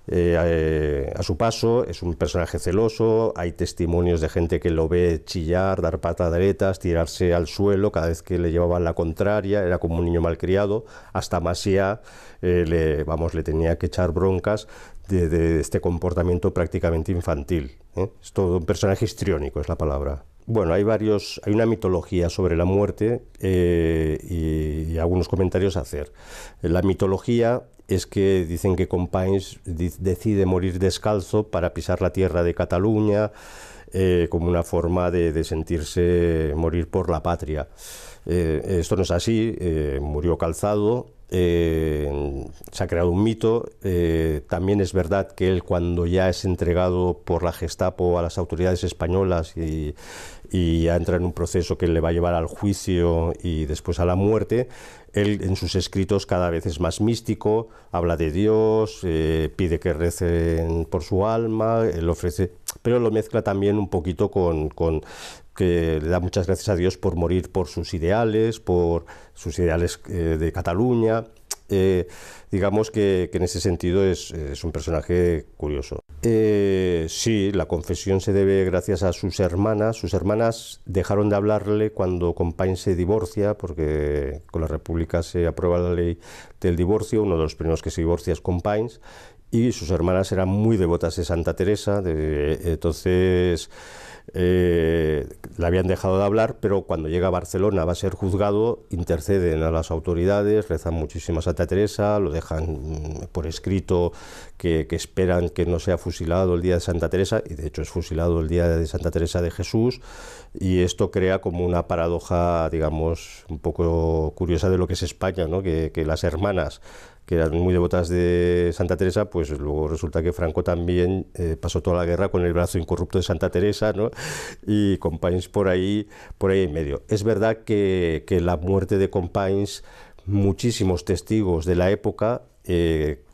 a su paso. Es un personaje celoso, hay testimonios de gente que lo ve chillar, dar pataletas, tirarse al suelo cada vez que le llevaban la contraria, era como un niño malcriado. Hasta Macià le tenía que echar broncas de este comportamiento prácticamente infantil, ¿eh? Es todo un personaje histriónico, es la palabra. Bueno, hay una mitología sobre la muerte y algunos comentarios a hacer. La mitología es que dicen que Companys decide morir descalzo para pisar la tierra de Cataluña, como una forma de sentirse morir por la patria. Esto no es así, murió calzado. Se ha creado un mito. También es verdad que él, cuando ya es entregado por la Gestapo a las autoridades españolas y ya entra en un proceso que le va a llevar al juicio y después a la muerte, él en sus escritos cada vez es más místico, habla de Dios, pide que recen por su alma, él ofrece, pero lo mezcla también un poquito con que le da muchas gracias a Dios por morir por sus ideales de Cataluña. Digamos que en ese sentido es un personaje curioso. Sí, la confesión se debe gracias a sus hermanas. Sus hermanas dejaron de hablarle cuando Companys se divorcia, porque con la República se aprueba la ley del divorcio. Uno de los primeros que se divorcia es Companys, y sus hermanas eran muy devotas de Santa Teresa, entonces le habían dejado de hablar, pero cuando llega a Barcelona va a ser juzgado, interceden a las autoridades, rezan muchísimo a Santa Teresa, lo dejan por escrito que esperan que no sea fusilado el día de Santa Teresa, y de hecho es fusilado el día de Santa Teresa de Jesús, y esto crea como una paradoja, digamos, un poco curiosa de lo que es España, ¿no? Que las hermanas, que eran muy devotas de Santa Teresa, pues luego resulta que Franco también pasó toda la guerra con el brazo incorrupto de Santa Teresa, ¿no? Y Companys por ahí en medio. Es verdad que la muerte de Companys, muchísimos testigos de la época,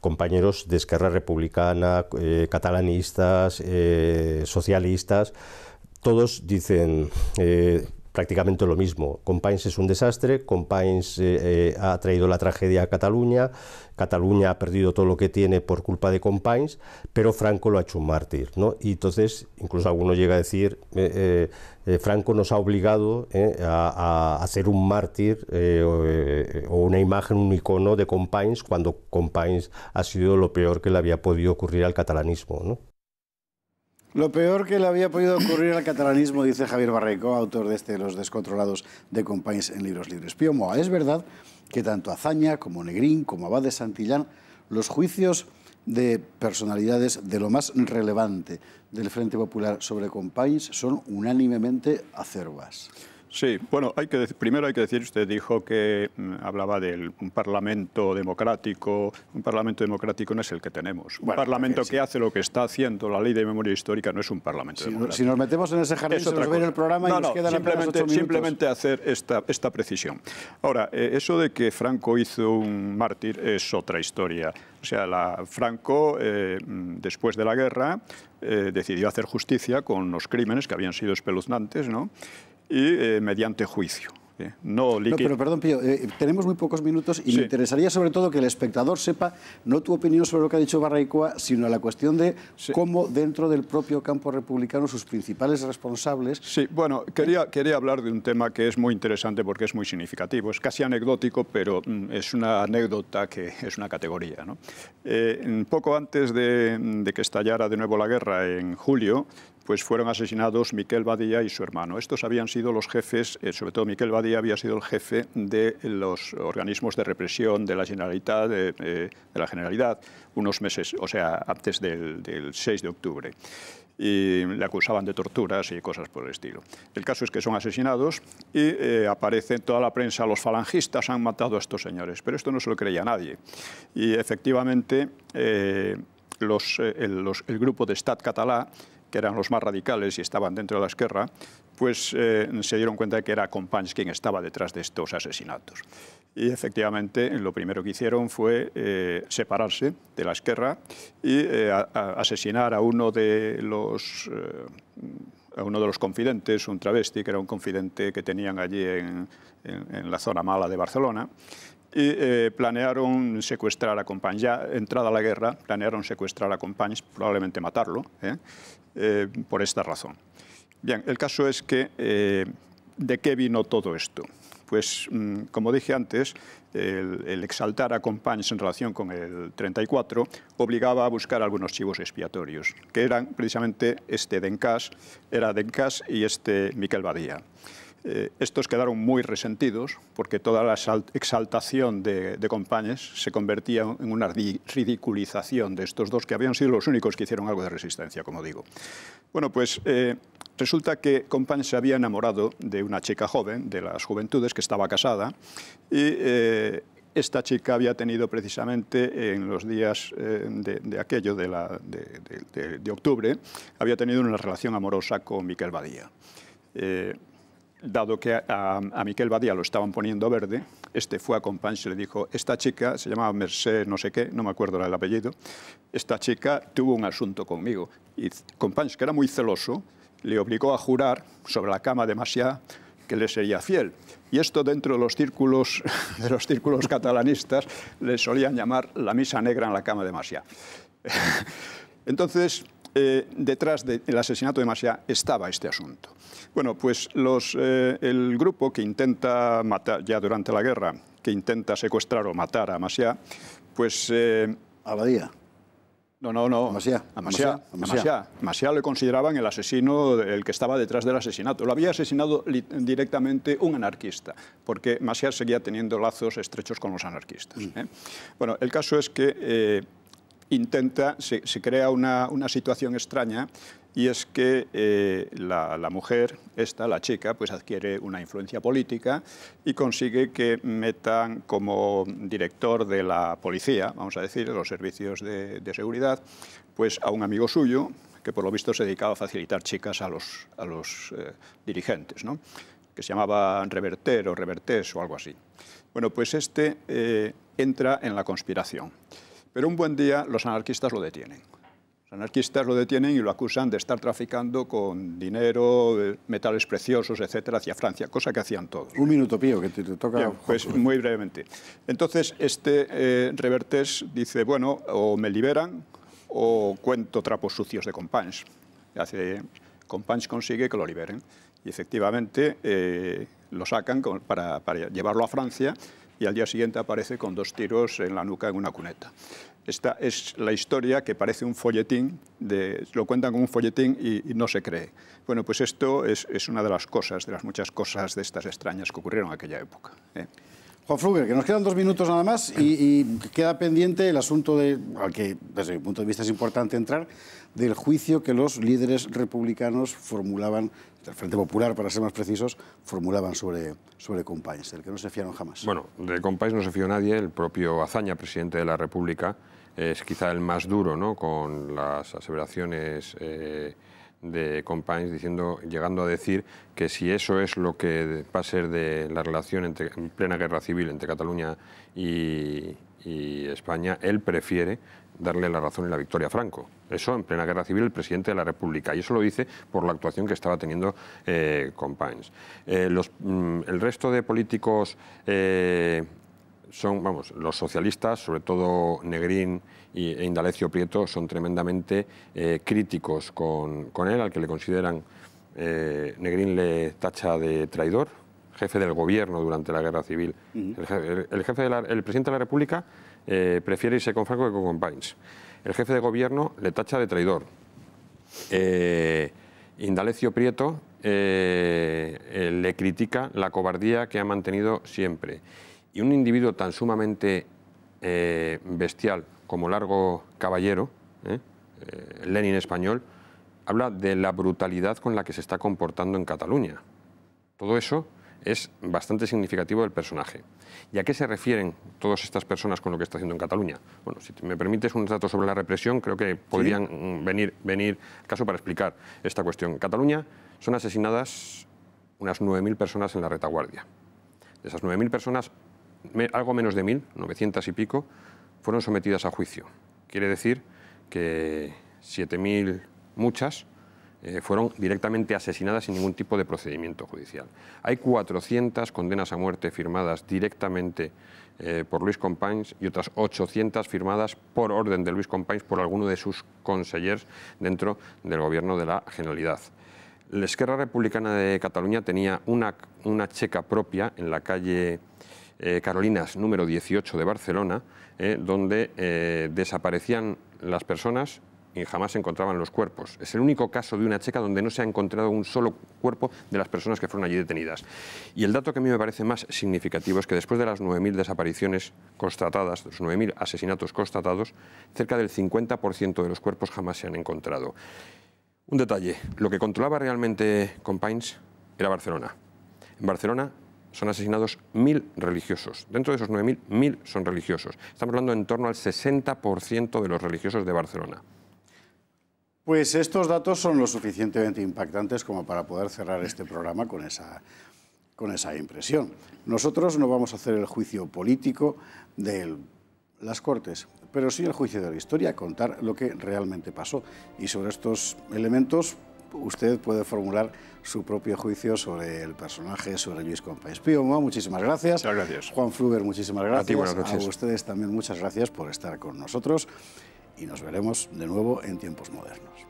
compañeros de Esquerra Republicana, catalanistas, socialistas, todos dicen prácticamente lo mismo. Companys es un desastre, Companys ha traído la tragedia a Cataluña, Cataluña ha perdido todo lo que tiene por culpa de Companys, pero Franco lo ha hecho un mártir, ¿no? Y entonces, incluso alguno llega a decir, Franco nos ha obligado a hacer un mártir o una imagen, un icono de Companys, cuando Companys ha sido lo peor que le había podido ocurrir al catalanismo, ¿no? Lo peor que le había podido ocurrir al catalanismo, dice Javier Barreco, autor de Los descontrolados de Companys en Libros Libres. Pío Moa, es verdad que tanto Azaña como Negrín, como Abad de Santillán, los juicios de personalidades de lo más relevante del Frente Popular sobre Companys son unánimemente acerbas. Sí, bueno, primero hay que decir, usted dijo que hablaba de un parlamento democrático. Un parlamento democrático no es el que tenemos. Un parlamento que hace lo que está haciendo la ley de memoria histórica no es un parlamento democrático. Si nos metemos en ese jardín, se nos va a ir el programa y nos quedan apenas 8 minutos. Simplemente hacer esta precisión. Ahora, eso de que Franco hizo un mártir es otra historia. O sea, Franco, después de la guerra, decidió hacer justicia con los crímenes que habían sido espeluznantes, ¿no? Y mediante juicio. No, pero perdón, Pío, tenemos muy pocos minutos y me interesaría sobre todo que el espectador sepa no tu opinión sobre lo que ha dicho Barraicoa, sino la cuestión de cómo dentro del propio campo republicano sus principales responsables... Sí, bueno, quería hablar de un tema que es muy interesante porque es muy significativo. Es casi anecdótico, pero es una anécdota que es una categoría, ¿no? Poco antes de que estallara de nuevo la guerra en julio, pues fueron asesinados Miquel Badia y su hermano. Estos habían sido los jefes, sobre todo Miquel Badia había sido el jefe de los organismos de represión de la Generalitat, de la Generalidad, unos meses, o sea, antes del 6 de octubre. Y le acusaban de torturas y cosas por el estilo. El caso es que son asesinados y aparece en toda la prensa, los falangistas han matado a estos señores, pero esto no se lo creía nadie. Y efectivamente el grupo de Estat Català, que eran los más radicales y estaban dentro de la Esquerra, pues se dieron cuenta de que era Companys quien estaba detrás de estos asesinatos. Y efectivamente lo primero que hicieron fue separarse de la Esquerra y asesinar a uno de los confidentes, un travesti, que era un confidente que tenían allí en la zona mala de Barcelona. Y planearon secuestrar a Companys. Ya entrada la guerra, planearon secuestrar a Companys, probablemente matarlo, por esta razón. Bien, el caso es que, ¿de qué vino todo esto? Pues, como dije antes, el exaltar a Companys en relación con el 34 obligaba a buscar algunos chivos expiatorios, que eran precisamente este Dencas, era Dencas y este Miquel Badia. Estos quedaron muy resentidos porque toda la exaltación de Companys se convertía en una ridiculización de estos dos que habían sido los únicos que hicieron algo de resistencia, como digo. Bueno, pues resulta que Companys se había enamorado de una chica joven, de las juventudes, que estaba casada, y esta chica había tenido precisamente en los días de aquello de octubre, había tenido una relación amorosa con Miquel Badia. Dado que a Miquel Badia lo estaban poniendo verde, este fue a Companys y le dijo, esta chica, se llamaba Mercè no sé qué, no me acuerdo el apellido, esta chica tuvo un asunto conmigo. Y Companys, que era muy celoso, le obligó a jurar sobre la cama de Macià que le sería fiel. Y esto dentro de los círculos catalanistas le solían llamar la misa negra en la cama de Macià. Entonces, detrás del asesinato de Macià estaba este asunto. Bueno, pues el grupo que intenta matar, ya durante la guerra, que intenta secuestrar o matar a Macià, pues... ¿A Badia? No. A Macià. Macià le consideraban el asesino, el que estaba detrás del asesinato. Lo había asesinado directamente un anarquista, porque Macià seguía teniendo lazos estrechos con los anarquistas. Bueno, el caso es que se crea una situación extraña, y es que la mujer, la chica, pues adquiere una influencia política y consigue que metan como director de la policía, vamos a decir, de los servicios de seguridad, pues a un amigo suyo, que por lo visto se dedicaba a facilitar chicas a los dirigentes, ¿no? Que se llamaba Reverter o Revertés o algo así. Bueno, pues entra en la conspiración. Pero un buen día los anarquistas lo detienen. Los anarquistas lo detienen y lo acusan de estar traficando con dinero, metales preciosos, etcétera, hacia Francia, cosa que hacían todos. Un minuto, Pío, que te toca... Bien, pues muy brevemente. Entonces, Revertés dice, bueno, o me liberan o cuento trapos sucios de Companys. Companys consigue que lo liberen. Y efectivamente lo sacan para llevarlo a Francia, y al día siguiente aparece con 2 tiros en la nuca en una cuneta. Esta es la historia que parece un folletín, lo cuentan como un folletín y no se cree. Bueno, pues esto es una de las muchas cosas de estas extrañas que ocurrieron en aquella época. Juan Fruger, que nos quedan 2 minutos nada más y queda pendiente el asunto al que desde mi punto de vista es importante entrar, del juicio que los líderes republicanos formulaban, del Frente Popular, para ser más precisos, formulaban sobre Companys, del que no se fiaron jamás. Bueno, de Companys no se fió nadie. El propio Azaña, presidente de la República, es quizá el más duro, ¿no?, con las aseveraciones de Companys, llegando a decir que si eso es lo que va a ser de la relación en plena guerra civil entre Cataluña y y España, él prefiere darle la razón en la victoria a Franco. Eso en plena guerra civil el presidente de la República, y eso lo dice por la actuación que estaba teniendo Companys. El resto de políticos son, vamos, los socialistas, sobre todo Negrín e Indalecio Prieto, son tremendamente críticos con él, al que le consideran, Negrín le tacha de traidor, jefe del gobierno durante la guerra civil. El presidente de la República prefiere irse con Franco que con Companys. El jefe de gobierno le tacha de traidor. Indalecio Prieto le critica la cobardía que ha mantenido siempre. Y un individuo tan sumamente bestial como Largo Caballero, Lenin español, habla de la brutalidad con la que se está comportando en Cataluña. Todo eso es bastante significativo del personaje. ¿Y a qué se refieren todas estas personas con lo que está haciendo en Cataluña? Bueno, si me permites unos datos sobre la represión, creo que podrían venir caso para explicar esta cuestión. En Cataluña son asesinadas unas 9.000 personas en la retaguardia. De esas 9.000 personas, algo menos de 1.000, 900 y pico, fueron sometidas a juicio. Quiere decir que 7.000, muchas, fueron directamente asesinadas sin ningún tipo de procedimiento judicial. Hay 400 condenas a muerte firmadas directamente por Luis Companys y otras 800 firmadas por orden de Luis Companys por alguno de sus consellers dentro del gobierno de la Generalidad. La Esquerra Republicana de Cataluña tenía una checa propia en la calle Carolinas número 18 de Barcelona, donde desaparecían las personas y jamás se encontraban los cuerpos. Es el único caso de una checa donde no se ha encontrado un solo cuerpo de las personas que fueron allí detenidas. Y el dato que a mí me parece más significativo es que después de las 9.000 desapariciones constatadas, de los 9.000 asesinatos constatados, cerca del 50% de los cuerpos jamás se han encontrado. Un detalle, lo que controlaba realmente Companys era Barcelona. En Barcelona son asesinados 1.000 religiosos. Dentro de esos 9.000, 1.000 son religiosos. Estamos hablando en torno al 60% de los religiosos de Barcelona. Pues estos datos son lo suficientemente impactantes como para poder cerrar este programa con esa impresión. Nosotros no vamos a hacer el juicio político de las Cortes, pero sí el juicio de la historia, contar lo que realmente pasó. Y sobre estos elementos usted puede formular su propio juicio sobre el personaje, sobre Luis Companys. Pío Moa, muchísimas gracias. Muchas gracias. Juan Fruber, muchísimas gracias. A ti, buenas noches. A ustedes también muchas gracias por estar con nosotros y nos veremos de nuevo en Tiempos Modernos.